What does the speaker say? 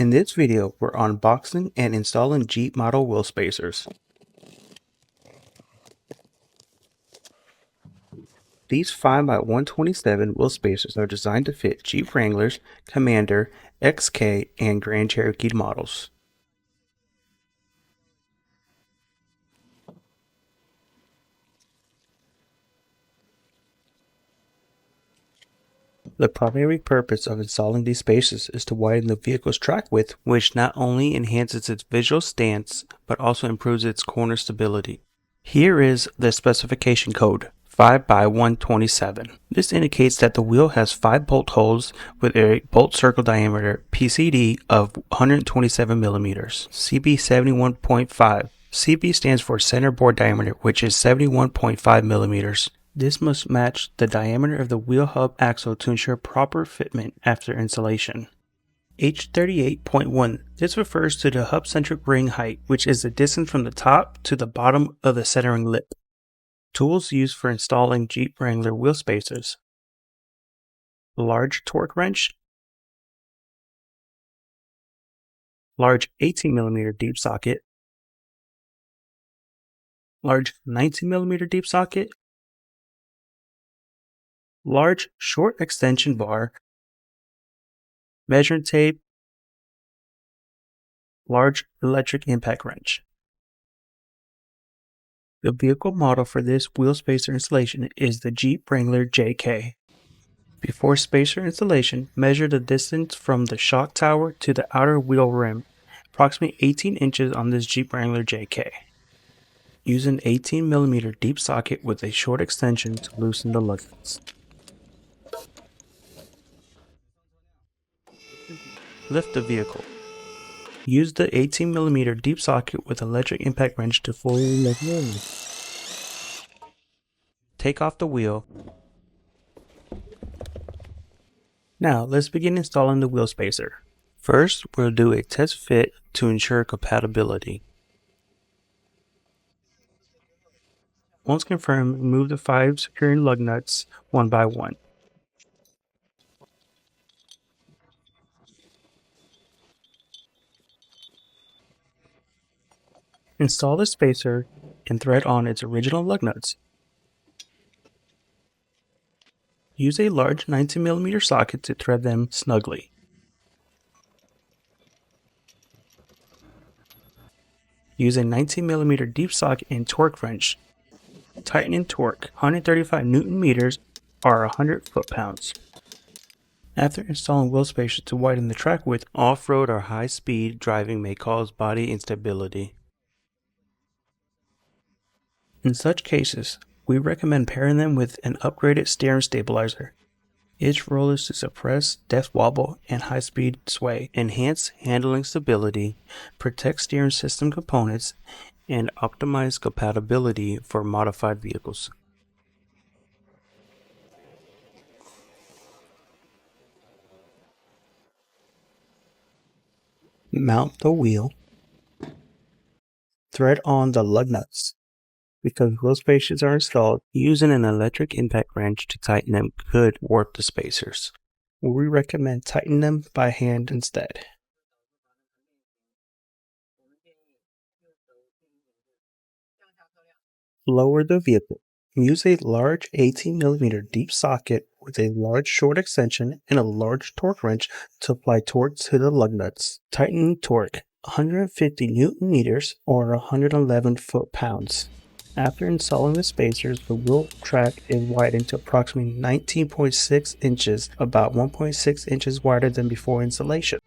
In this video, we're unboxing and installing Jeep model wheel spacers. These 5x127 wheel spacers are designed to fit Jeep Wranglers, Commander, XK, and Grand Cherokee models. The primary purpose of installing these spacers is to widen the vehicle's track width, which not only enhances its visual stance, but also improves its corner stability. Here is the specification code, 5x127. This indicates that the wheel has 5 bolt holes with a bolt circle diameter PCD of 127 millimeters, CB 71.5. CB stands for center bore diameter, which is 71.5 millimeters. This must match the diameter of the wheel hub axle to ensure proper fitment after installation. H38.1. This refers to the hub-centric ring height, which is the distance from the top to the bottom of the centering lip. Tools used for installing Jeep Wrangler wheel spacers: large torque wrench, large 18mm deep socket, large 19mm deep socket, large short extension bar, measuring tape, large electric impact wrench. The vehicle model for this wheel spacer installation is the Jeep Wrangler JK. Before spacer installation, measure the distance from the shock tower to the outer wheel rim, approximately 18 inches on this Jeep Wrangler JK. Use an 18mm deep socket with a short extension to loosen the lug nuts. Lift the vehicle. Use the 18mm deep socket with electric impact wrench to fully lift the wheel. Take off the wheel. Now let's begin installing the wheel spacer. First, we'll do a test fit to ensure compatibility. Once confirmed, remove the 5 securing lug nuts one by one. Install the spacer and thread on its original lug nuts. Use a large 19mm socket to thread them snugly. Use a 19mm deep socket and torque wrench. Tighten and torque 135 Nm or 100 foot-pounds. After installing wheel spacers to widen the track width, off-road or high-speed driving may cause body instability. In such cases, we recommend pairing them with an upgraded steering stabilizer. Its role is to suppress death wobble and high-speed sway, enhance handling stability, protect steering system components, and optimize compatibility for modified vehicles. Mount the wheel. Thread on the lug nuts. Because wheel spacers are installed, using an electric impact wrench to tighten them could warp the spacers. We recommend tightening them by hand instead. Lower the vehicle. Use a large 18mm deep socket with a large short extension and a large torque wrench to apply torque to the lug nuts. Tighten torque 150 Nm or 111 foot-pounds. After installing the spacers, the wheel track is widened to approximately 19.6 inches, about 1.6 inches wider than before installation.